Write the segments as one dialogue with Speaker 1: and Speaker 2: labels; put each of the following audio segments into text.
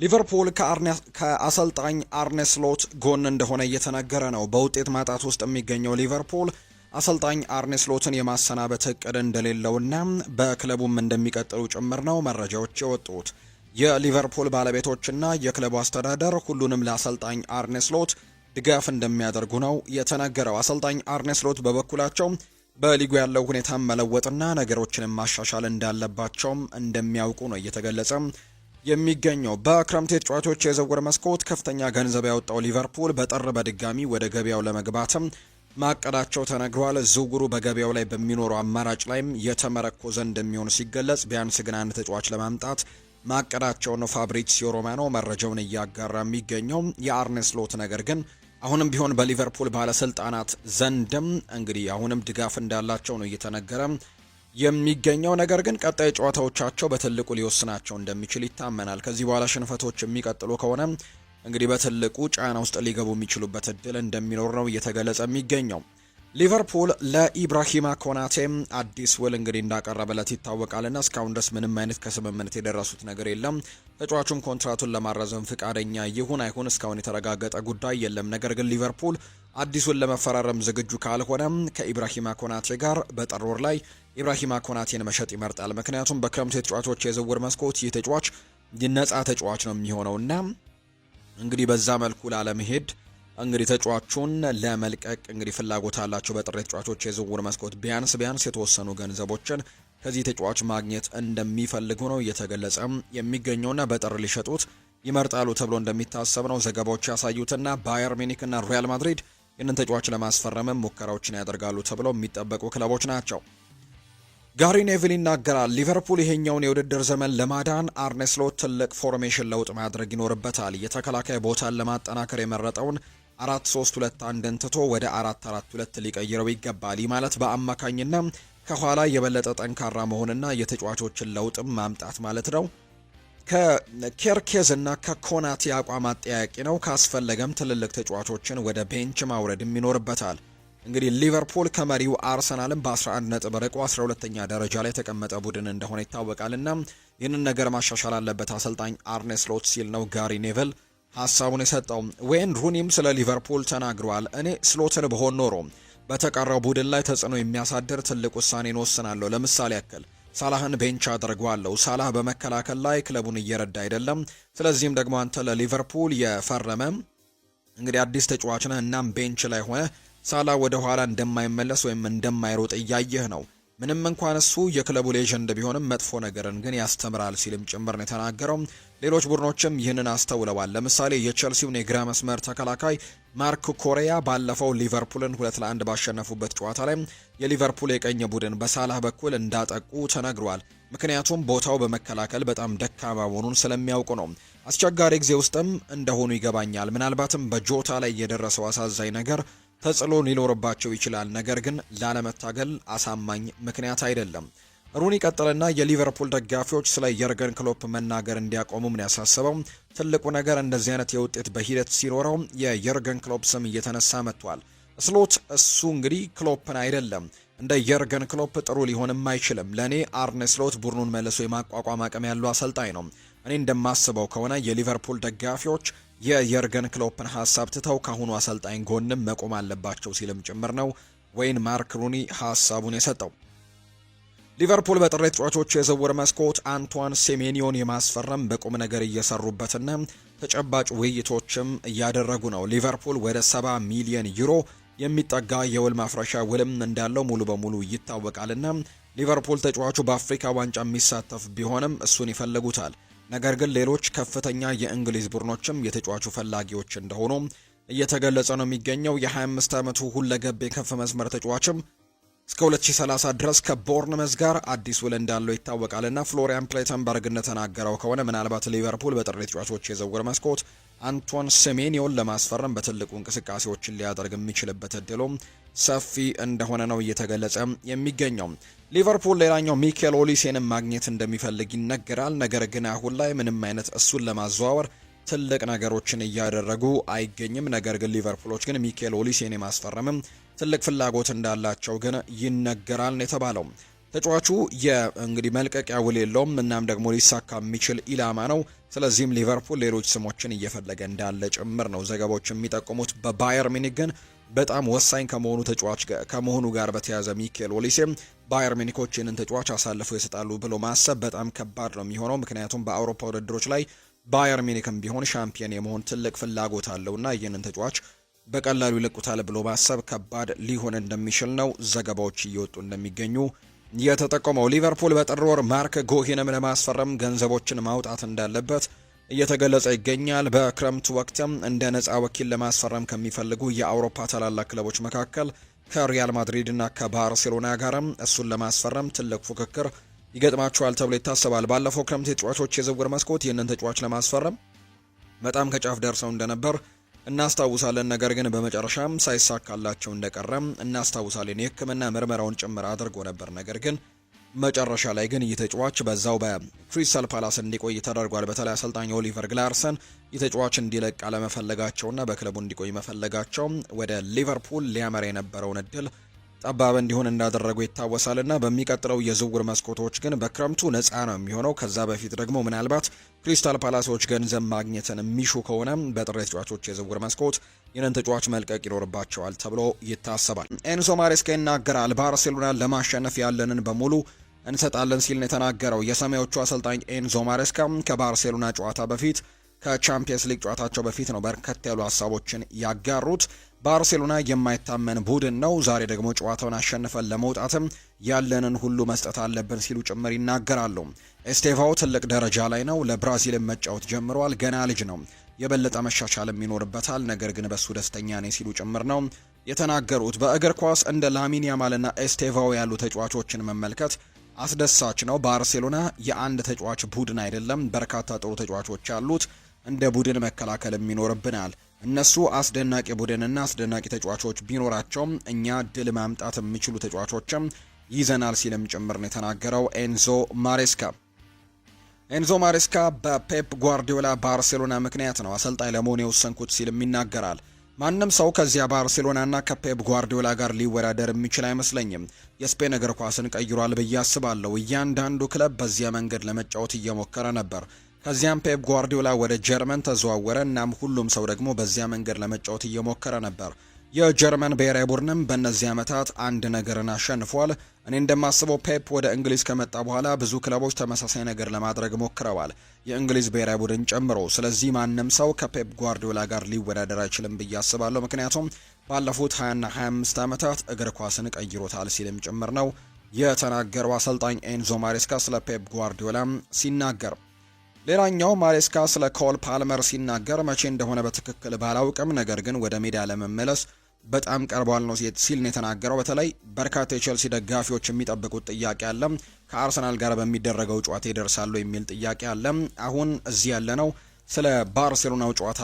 Speaker 1: ሊቨርፑል ከአሰልጣኝ አርኔ ስሎት ጎን እንደሆነ እየተነገረ ነው። በውጤት ማጣት ውስጥ የሚገኘው ሊቨርፑል አሰልጣኝ አርኔ ስሎትን የማሰናበት እቅድ እንደሌለውና በክለቡም እንደሚቀጥሉ ጭምር ነው መረጃዎች የወጡት። የሊቨርፑል ባለቤቶችና የክለቡ አስተዳደር ሁሉንም ለአሰልጣኝ አርኔ ስሎት ድጋፍ እንደሚያደርጉ ነው የተነገረው። አሰልጣኝ አርኔ ስሎት በበኩላቸው በሊጉ ያለው ሁኔታ መለወጥና ነገሮችን ማሻሻል እንዳለባቸውም እንደሚያውቁ ነው እየተገለጸ የሚገኘው። በክረምት የተጫዋቾች የዝውውር መስኮት ከፍተኛ ገንዘብ ያወጣው ሊቨርፑል በጥር በድጋሚ ወደ ገበያው ለመግባትም ማቀዳቸው ተነግሯል። ዝውውሩ በገበያው ላይ በሚኖረው አማራጭ ላይም የተመረኮዘ እንደሚሆን ሲገለጽ፣ ቢያንስ ግን አንድ ተጫዋች ለማምጣት ማቀዳቸው ነው ፋብሪዚዮ ሮማኖ መረጃውን እያጋራ የሚገኘው። የአርኔ ስሎት ነገር ግን አሁንም ቢሆን በሊቨርፑል ባለስልጣናት ዘንድም እንግዲህ አሁንም ድጋፍ እንዳላቸው ነው እየተነገረ የሚገኘው። ነገር ግን ቀጣይ ጨዋታዎቻቸው በትልቁ ሊወስናቸው እንደሚችል ይታመናል። ከዚህ በኋላ ሽንፈቶች የሚቀጥሉ ከሆነ እንግዲህ በትልቁ ጫና ውስጥ ሊገቡ የሚችሉበት እድል እንደሚኖር ነው እየተገለጸ የሚገኘው። ሊቨርፑል ለኢብራሂማ ኮናቴም አዲስ ውል እንግዲህ እንዳቀረበለት ይታወቃልና እስካሁን ድረስ ምንም አይነት ከስምምነት የደረሱት ነገር የለም። ተጫዋቹም ኮንትራቱን ለማራዘም ፍቃደኛ ይሁን አይሁን እስካሁን የተረጋገጠ ጉዳይ የለም። ነገር ግን ሊቨርፑል አዲሱን ለመፈራረም ዝግጁ ካልሆነም ከኢብራሂማ ኮናቴ ጋር በጥር ወር ላይ ኢብራሂማ ኮናቴን መሸጥ ይመርጣል። ምክንያቱም በክረምቱ የተጫዋቾች የዝውውር መስኮት ይህ ተጫዋች ነፃ ተጫዋች ነው የሚሆነውና እንግዲህ በዛ መልኩ ላለመሄድ እንግዲህ ተጫዋቹን ለመልቀቅ እንግዲህ ፍላጎት አላቸው። በጥር ተጫዋቾች የዝውውር መስኮት ቢያንስ የተወሰኑ ገንዘቦችን ከዚህ ተጫዋች ማግኘት እንደሚፈልጉ ነው እየተገለጸ የሚገኘውና በጥር ሊሸጡት ይመርጣሉ ተብሎ እንደሚታሰብ ነው ዘገባዎች ያሳዩትና ባየር ሚኒክና ሪያል ማድሪድ ይህንን ተጫዋች ለማስፈረምም ሙከራዎችን ያደርጋሉ ተብለው የሚጠበቁ ክለቦች ናቸው። ጋሪ ኔቪል ይናገራል። ሊቨርፑል ይሄኛውን የውድድር ዘመን ለማዳን አርኔ ስሎት ትልቅ ፎርሜሽን ለውጥ ማድረግ ይኖርበታል። የተከላካይ ቦታን ለማጠናከር የመረጠውን 4-3-2-1 ትቶ ወደ 4-4-2 ሊቀይረው ይገባል። ይህ ማለት በአማካኝና ከኋላ የበለጠ ጠንካራ መሆንና የተጫዋቾችን ለውጥም ማምጣት ማለት ነው። ከኬርኬዝ እና ከኮናቴ አቋም አጠያቂ ነው። ካስፈለገም ትልልቅ ተጫዋቾችን ወደ ቤንች ማውረድም ይኖርበታል። እንግዲህ ሊቨርፑል ከመሪው አርሰናልም በ11 ነጥብ ርቆ 12ኛ ደረጃ ላይ የተቀመጠ ቡድን እንደሆነ ይታወቃልና ይህንን ነገር ማሻሻል አለበት አሰልጣኝ አርኔ ስሎት ሲል ነው ጋሪ ኔቨል ሀሳቡን የሰጠው። ዌይን ሩኒም ስለ ሊቨርፑል ተናግሯል። እኔ ስሎትን በሆን ኖሮ በተቀረው ቡድን ላይ ተጽዕኖ የሚያሳድር ትልቅ ውሳኔን ወስናለሁ። ለምሳሌ ያክል ሳላህን ቤንች አድርጓለሁ። ሳላህ በመከላከል ላይ ክለቡን እየረዳ አይደለም። ስለዚህም ደግሞ አንተ ለሊቨርፑል የፈረመ እንግዲህ አዲስ ተጫዋች ነህ እናም ቤንች ላይ ሆነ ሳላ ወደ ኋላ እንደማይመለስ ወይም እንደማይሮጥ እያየህ ነው። ምንም እንኳን እሱ የክለቡ ሌጀንድ ቢሆንም መጥፎ ነገርን ግን ያስተምራል ሲልም ጭምር ነው የተናገረው። ሌሎች ቡድኖችም ይህንን አስተውለዋል። ለምሳሌ የቼልሲውን የግራ መስመር ተከላካይ ማርክ ኮሪያ ባለፈው ሊቨርፑልን 2-1 ባሸነፉበት ጨዋታ ላይ የሊቨርፑል የቀኝ ቡድን በሳላህ በኩል እንዳጠቁ ተነግሯል። ምክንያቱም ቦታው በመከላከል በጣም ደካማ መሆኑን ስለሚያውቁ ነው። አስቸጋሪ ጊዜ ውስጥም እንደሆኑ ይገባኛል። ምናልባትም በጆታ ላይ የደረሰው አሳዛኝ ነገር ተጽዕኖ ሊኖርባቸው ይችላል። ነገር ግን ላለመታገል አሳማኝ ምክንያት አይደለም። ሩኒ ቀጥልና የሊቨርፑል ደጋፊዎች ስለ የርገን ክሎፕ መናገር እንዲያቆሙ ምን ያሳስበው ትልቁ ነገር እንደዚህ አይነት የውጤት በሂደት ሲኖረው የየርገን ክሎፕ ስም እየተነሳ መጥቷል። ስሎት እሱ እንግዲህ ክሎፕን አይደለም እንደ የርገን ክሎፕ ጥሩ ሊሆንም አይችልም። ለኔ አርኔ ስሎት ቡድኑን መልሶ የማቋቋም አቅም ያለው አሰልጣኝ ነው። እኔ እንደማስበው ከሆነ የሊቨርፑል ደጋፊዎች የየርገን ክሎፕን ሀሳብ ትተው ካሁኑ አሰልጣኝ ጎንም መቆም አለባቸው ሲልም ጭምር ነው ወይን ማርክ ሩኒ ሀሳቡን የሰጠው። ሊቨርፑል በጥር ተጫዋቾች የዝውውር መስኮት አንቷን ሴሜኒዮን የማስፈረም በቁም ነገር እየሰሩበትና ተጨባጭ ውይይቶችም እያደረጉ ነው። ሊቨርፑል ወደ 70 ሚሊዮን ዩሮ የሚጠጋ የውል ማፍረሻ ውልም እንዳለው ሙሉ በሙሉ ይታወቃልና ሊቨርፑል ተጫዋቹ በአፍሪካ ዋንጫ የሚሳተፍ ቢሆንም እሱን ይፈልጉታል። ነገር ግን ሌሎች ከፍተኛ የእንግሊዝ ቡድኖችም የተጫዋቹ ፈላጊዎች እንደሆኑ እየተገለጸ ነው የሚገኘው። የ25 ዓመቱ ሁለገብ የከፍ መስመር ተጫዋችም እስከ 2030 ድረስ ከቦርንመዝ ጋር አዲስ ውል እንዳለው ይታወቃልና ፍሎሪያን ፕሌተንበርግ እንደተናገረው ከሆነ ምናልባት ሊቨርፑል በጥር ተጫዋቾች የዝውውር መስኮት አንቶን ሴሜኒዮን ለማስፈረም በትልቁ እንቅስቃሴዎችን ሊያደርግ የሚችልበት እድሉ ሰፊ እንደሆነ ነው እየተገለጸ የሚገኘው። ሊቨርፑል ሌላኛው ሚኬል ኦሊሴንን ማግኘት እንደሚፈልግ ይነገራል። ነገር ግን አሁን ላይ ምንም አይነት እሱን ለማዘዋወር ትልቅ ነገሮችን እያደረጉ አይገኝም። ነገር ግን ሊቨርፑሎች ግን ሚኬል ኦሊሴን የማስፈረምም ትልቅ ፍላጎት እንዳላቸው ግን ይነገራል ነው የተባለው። ተጫዋቹ እንግዲህ መልቀቂያ ውል የለውም እናም ደግሞ ሊሳካ የሚችል ኢላማ ነው። ስለዚህም ሊቨርፑል ሌሎች ስሞችን እየፈለገ እንዳለ ጭምር ነው ዘገባዎች የሚጠቁሙት። በባየር ሚኒክ ግን በጣም ወሳኝ ከመሆኑ ጋር በተያያዘ ሚኬል ኦሊሴም ባየር ሚኒኮች ይህንን ተጫዋች አሳልፈው ይሰጣሉ ብሎ ማሰብ በጣም ከባድ ነው የሚሆነው። ምክንያቱም በአውሮፓ ውድድሮች ላይ ባየር ሚኒክም ቢሆን ሻምፒየን የመሆን ትልቅ ፍላጎት አለውና ይህንን ተጫዋች በቀላሉ ይለቁታል ብሎ ማሰብ ከባድ ሊሆን እንደሚችል ነው ዘገባዎች እየወጡ እንደሚገኙ የተጠቆመው። ሊቨርፑል በጥር ወር ማርክ ጎሂንም ለማስፈረም ገንዘቦችን ማውጣት እንዳለበት እየተገለጸ ይገኛል። በክረምቱ ወቅትም እንደ ነፃ ወኪል ለማስፈረም ከሚፈልጉ የአውሮፓ ታላላቅ ክለቦች መካከል ከሪያል ማድሪድ እና ከባርሴሎና ጋርም እሱን ለማስፈረም ትልቅ ፉክክር ይገጥማቸዋል ተብሎ ይታሰባል። ባለፈው ክረምት የተጫዋቾች የዝውውር መስኮት ይህንን ተጫዋች ለማስፈረም በጣም ከጫፍ ደርሰው እንደነበር እናስታውሳለን። ነገር ግን በመጨረሻም ሳይሳካላቸው እንደቀረም እናስታውሳለን። የሕክምና ምርመራውን ጭምር አድርጎ ነበር። ነገር ግን መጨረሻ ላይ ግን ይህ ተጫዋች በዛው በክሪስታል ፓላስ እንዲቆይ ተደርጓል። በተለይ አሰልጣኝ ኦሊቨር ግላርሰን ይህ ተጫዋች እንዲለቅ አለመፈለጋቸውና በክለቡ እንዲቆይ መፈለጋቸው ወደ ሊቨርፑል ሊያመራ የነበረውን እድል ጠባብ እንዲሆን እንዳደረጉ ይታወሳልና በሚቀጥለው የዝውውር መስኮቶች ግን በክረምቱ ነፃ ነው የሚሆነው። ከዛ በፊት ደግሞ ምናልባት ክሪስታል ፓላሶች ገንዘብ ማግኘትን የሚሹ ከሆነ በጥር ተጫዋቾች የዝውውር መስኮት ይህንን ተጫዋች መልቀቅ ይኖርባቸዋል ተብሎ ይታሰባል። ኤንዞ ማሬስካ ይናገራል። ባርሴሎናን ለማሸነፍ ያለንን በሙሉ እንሰጣለን ሲል ነው የተናገረው። የሰማያዊዎቹ አሰልጣኝ ኤንዞ ማሬስካ ከባርሴሎና ጨዋታ በፊት ከቻምፒየንስ ሊግ ጨዋታቸው በፊት ነው በርከት ያሉ ሀሳቦችን ያጋሩት። ባርሴሎና የማይታመን ቡድን ነው። ዛሬ ደግሞ ጨዋታውን አሸንፈን ለመውጣትም ያለንን ሁሉ መስጠት አለብን ሲሉ ጭምር ይናገራሉ። ኤስቴቫኦ ትልቅ ደረጃ ላይ ነው። ለብራዚልም መጫወት ጀምሯል። ገና ልጅ ነው። የበለጠ መሻሻልም ይኖርበታል። ነገር ግን በሱ ደስተኛ ነኝ ሲሉ ጭምር ነው የተናገሩት። በእግር ኳስ እንደ ላሚን ያማልና ኤስቴቫኦ ያሉ ተጫዋቾችን መመልከት አስደሳች ነው። ባርሴሎና የአንድ ተጫዋች ቡድን አይደለም። በርካታ ጥሩ ተጫዋቾች ያሉት እንደ ቡድን መከላከልም ይኖርብናል። እነሱ አስደናቂ ቡድንና አስደናቂ ተጫዋቾች ቢኖራቸውም እኛ ድል ማምጣት የሚችሉ ተጫዋቾችም ይዘናል ሲልም ጭምር ነው የተናገረው ኤንዞ ማሬስካ። ኤንዞ ማሬስካ በፔፕ ጓርዲዮላ ባርሴሎና ምክንያት ነው አሰልጣኝ ለመሆን የወሰንኩት ሲልም ይናገራል። ማንም ሰው ከዚያ ባርሴሎናና ከፔፕ ጓርዲዮላ ጋር ሊወዳደር የሚችል አይመስለኝም። የስፔን እግር ኳስን ቀይሯል ብዬ አስባለሁ። እያንዳንዱ ክለብ በዚያ መንገድ ለመጫወት እየሞከረ ነበር። ከዚያም ፔፕ ጓርዲዮላ ወደ ጀርመን ተዘዋወረ። እናም ሁሉም ሰው ደግሞ በዚያ መንገድ ለመጫወት እየሞከረ ነበር። የጀርመን ብሔራዊ ቡድንም በእነዚህ ዓመታት አንድ ነገርን አሸንፏል። እኔ እንደማስበው ፔፕ ወደ እንግሊዝ ከመጣ በኋላ ብዙ ክለቦች ተመሳሳይ ነገር ለማድረግ ሞክረዋል፣ የእንግሊዝ ብሔራዊ ቡድን ጨምሮ። ስለዚህ ማንም ሰው ከፔፕ ጓርዲዮላ ጋር ሊወዳደር አይችልም ብዬ አስባለሁ። ምክንያቱም ባለፉት 20ና 25 ዓመታት እግር ኳስን ቀይሮታል ሲልም ጭምር ነው የተናገረው አሰልጣኝ ኤንዞ ማሬስካ ስለ ፔፕ ጓርዲዮላ ሲናገር። ሌላኛው ማሬስካ ስለ ኮል ፓልመር ሲናገር መቼ እንደሆነ በትክክል ባላውቅም ነገር ግን ወደ ሜዳ ለመመለስ በጣም ቀርቧል ነው ሲል ነው የተናገረው። በተለይ በርካታ የቼልሲ ደጋፊዎች የሚጠብቁት ጥያቄ አለ። ከአርሰናል ጋር በሚደረገው ጨዋታ ይደርሳሉ የሚል ጥያቄ አለ። አሁን እዚህ ያለነው ስለ ባርሴሎናው ጨዋታ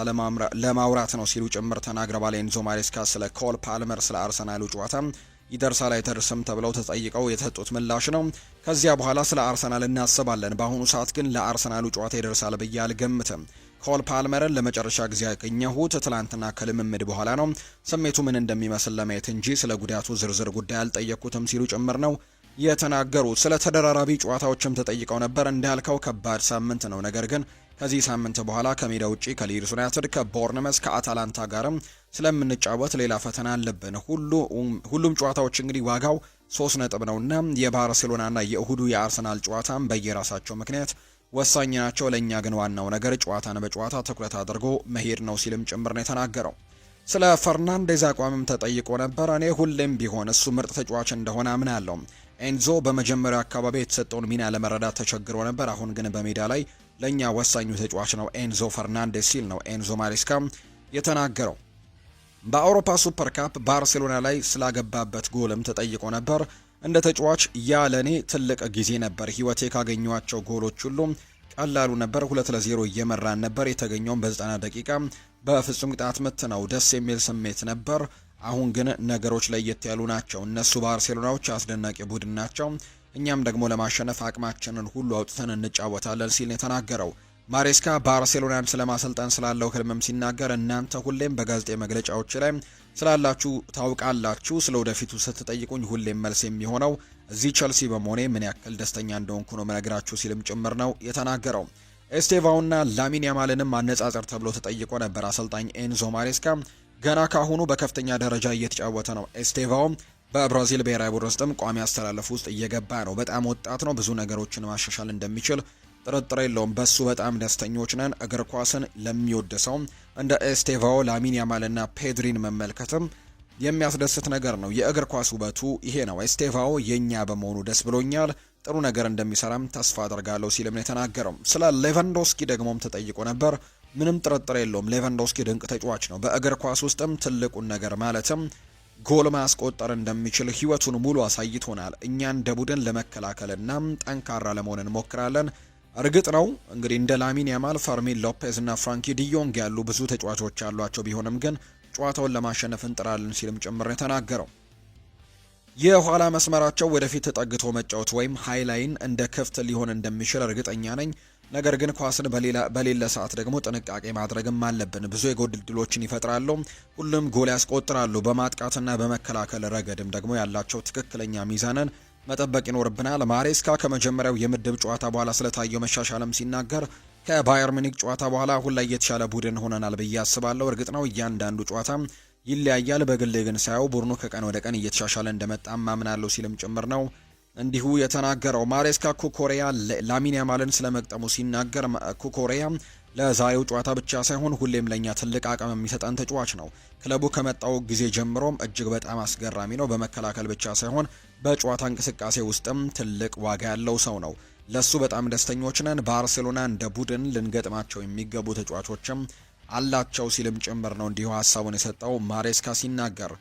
Speaker 1: ለማውራት ነው ሲሉ ጭምር ተናግረዋል። ኤንዞ ማሬስካ ስለ ኮል ፓልመር ስለ አርሰናሉ ጨዋታ ይደርሳል አይደርስም ተብለው ተጠይቀው የተሰጡት ምላሽ ነው። ከዚያ በኋላ ስለ አርሰናል እናስባለን። በአሁኑ ሰዓት ግን ለአርሰናሉ ጨዋታ ይደርሳል ብዬ አልገምትም። ኮል ፓልመርን ለመጨረሻ ጊዜ ያገኘሁት ትላንትና ከልምምድ በኋላ ነው። ስሜቱ ምን እንደሚመስል ለማየት እንጂ ስለ ጉዳቱ ዝርዝር ጉዳይ አልጠየቅኩትም ሲሉ ጭምር ነው የተናገሩት። ስለ ተደራራቢ ጨዋታዎችም ተጠይቀው ነበር። እንዳልከው ከባድ ሳምንት ነው። ነገር ግን ከዚህ ሳምንት በኋላ ከሜዳ ውጪ ከሊድስ ዩናይትድ፣ ከቦርንመስ፣ ከአታላንታ ጋርም ስለምንጫወት ሌላ ፈተና አለብን። ሁሉም ጨዋታዎች እንግዲህ ዋጋው 3 ነጥብ ነውና የባርሴሎናና የእሁዱ የአርሰናል ጨዋታም በየራሳቸው ምክንያት ወሳኝ ናቸው። ለእኛ ግን ዋናው ነገር ጨዋታን በጨዋታ ትኩረት አድርጎ መሄድ ነው ሲልም ጭምር ነው የተናገረው። ስለ ፈርናንዴዝ አቋምም ተጠይቆ ነበር። እኔ ሁሌም ቢሆን እሱ ምርጥ ተጫዋች እንደሆነ አምናለሁ። ኤንዞ በመጀመሪያው አካባቢ የተሰጠውን ሚና ለመረዳት ተቸግሮ ነበር። አሁን ግን በሜዳ ላይ ለእኛ ወሳኙ ተጫዋች ነው ኤንዞ ፈርናንዴዝ ሲል ነው ኤንዞ ማሬስካ የተናገረው። በአውሮፓ ሱፐር ካፕ ባርሴሎና ላይ ስላገባበት ጎልም ተጠይቆ ነበር። እንደ ተጫዋች ያ ለኔ ትልቅ ጊዜ ነበር። ህይወቴ ካገኘኋቸው ጎሎች ሁሉ ቀላሉ ነበር። 2-0 እየመራን ነበር። የተገኘውን በ90 ደቂቃ በፍጹም ቅጣት ምት ነው። ደስ የሚል ስሜት ነበር። አሁን ግን ነገሮች ለየት ያሉ ናቸው። እነሱ ባርሴሎናዎች አስደናቂ ቡድን ናቸው። እኛም ደግሞ ለማሸነፍ አቅማችንን ሁሉ አውጥተን እንጫወታለን ሲል የተናገረው ማሬስካ ባርሴሎናን ስለማሰልጠን ስላለው ህልምም ሲናገር እናንተ ሁሌም በጋዜጣዊ መግለጫዎች ላይ ስላላችሁ ታውቃላችሁ። ስለ ወደፊቱ ስትጠይቁኝ ሁሌም መልስ የሚሆነው እዚህ ቸልሲ በመሆኔ ምን ያክል ደስተኛ እንደሆንኩ ነው መነግራችሁ ሲልም ጭምር ነው የተናገረው። ኤስቴቫውና ላሚን ያማልንም ማነጻጸር ተብሎ ተጠይቆ ነበር አሰልጣኝ ኤንዞ ማሬስካ። ገና ካሁኑ በከፍተኛ ደረጃ እየተጫወተ ነው። ኤስቴቫው በብራዚል ብሔራዊ ቡድን ውስጥም ቋሚ አስተላለፍ ውስጥ እየገባ ነው። በጣም ወጣት ነው። ብዙ ነገሮችን ማሻሻል እንደሚችል ጥርጥር የለውም። በሱ በጣም ደስተኞች ነን። እግር ኳስን ለሚወድ ሰው እንደ ኤስቴቫው፣ ላሚን ያማልና ፔድሪን መመልከትም የሚያስደስት ነገር ነው። የእግር ኳስ ውበቱ ይሄ ነው። ኤስቴቫው የኛ በመሆኑ ደስ ብሎኛል። ጥሩ ነገር እንደሚሰራም ተስፋ አደርጋለሁ ሲልም ነው የተናገረው። ስለ ሌቫንዶስኪ ደግሞም ተጠይቆ ነበር። ምንም ጥርጥር የለውም ሌቫንዶስኪ ድንቅ ተጫዋች ነው። በእግር ኳስ ውስጥም ትልቁን ነገር ማለትም ጎል ማስቆጠር እንደሚችል ህይወቱን ሙሉ አሳይቶናል። እኛ እንደ ቡድን ለመከላከልና ጠንካራ ለመሆን እንሞክራለን። እርግጥ ነው እንግዲህ እንደ ላሚን ያማል፣ ፈርሚን ሎፔዝ እና ፍራንኪ ዲዮንግ ያሉ ብዙ ተጫዋቾች ያሏቸው ቢሆንም ግን ጨዋታውን ለማሸነፍ እንጥራለን ሲልም ጭምር የተናገረው። የኋላ መስመራቸው ወደፊት ተጠግቶ መጫወት ወይም ሃይላይን እንደ ክፍት ሊሆን እንደሚችል እርግጠኛ ነኝ። ነገር ግን ኳስን በሌለ ሰዓት ደግሞ ጥንቃቄ ማድረግም አለብን። ብዙ የጎል ዕድሎችን ይፈጥራሉ፣ ሁሉም ጎል ያስቆጥራሉ። በማጥቃትና በመከላከል ረገድም ደግሞ ያላቸው ትክክለኛ ሚዛንን መጠበቅ ይኖርብናል። ማሬስካ ከመጀመሪያው የምድብ ጨዋታ በኋላ ስለታየው መሻሻልም ሲናገር ከባየር ሙኒክ ጨዋታ በኋላ አሁን ላይ የተሻለ ቡድን ሆነናል ብዬ አስባለሁ። እርግጥ ነው እያንዳንዱ ጨዋታ ይለያያል። በግሌ ግን ሳየው ቡድኑ ከቀን ወደ ቀን እየተሻሻለ እንደመጣም ማምናለሁ ሲልም ጭምር ነው እንዲሁ የተናገረው። ማሬስካ ኩኮሬያ ላሚን ያማልን ስለመግጠሙ ሲናገር ኩኮሬያ ለዛሬው ጨዋታ ብቻ ሳይሆን ሁሌም ለኛ ትልቅ አቅም የሚሰጠን ተጫዋች ነው። ክለቡ ከመጣው ጊዜ ጀምሮም እጅግ በጣም አስገራሚ ነው። በመከላከል ብቻ ሳይሆን በጨዋታ እንቅስቃሴ ውስጥም ትልቅ ዋጋ ያለው ሰው ነው። ለሱ በጣም ደስተኞች ነን። ባርሴሎና እንደ ቡድን ልንገጥማቸው የሚገቡ ተጫዋቾችም አላቸው ሲልም ጭምር ነው እንዲሁ ሀሳቡን የሰጠው ማሬስካ ሲናገር።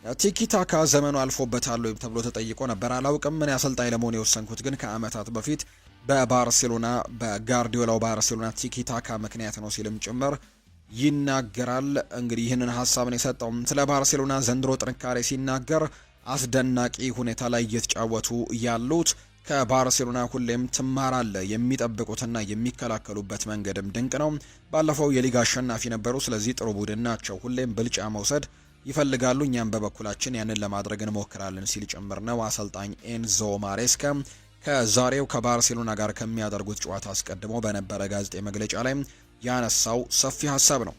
Speaker 1: ቲኪታካ ዘመኑ አልፎበታል ተብሎ ተጠይቆ ነበር። አላውቅም፣ ምን አሰልጣኝ ለመሆን የወሰንኩት ግን ከአመታት በፊት በባርሴሎና በጋርዲዮላው ባርሴሎና ቲኪታካ ምክንያት ነው ሲልም ጭምር ይናገራል። እንግዲህ ይህንን ሀሳብን የሰጠው ስለ ባርሴሎና ዘንድሮ ጥንካሬ ሲናገር አስደናቂ ሁኔታ ላይ እየተጫወቱ ያሉት ከባርሴሎና ሁሌም ትማራለ። የሚጠብቁትና የሚከላከሉበት መንገድም ድንቅ ነው። ባለፈው የሊጋ አሸናፊ ነበሩ። ስለዚህ ጥሩ ቡድን ናቸው። ሁሌም ብልጫ መውሰድ ይፈልጋሉ። እኛም በበኩላችን ያንን ለማድረግ እንሞክራለን ሲል ጭምር ነው አሰልጣኝ ኤንዞ ማሬስካ ከዛሬው ከባርሴሎና ጋር ከሚያደርጉት ጨዋታ አስቀድሞ በነበረ ጋዜጣዊ መግለጫ ላይ ያነሳው ሰፊ ሀሳብ ነው።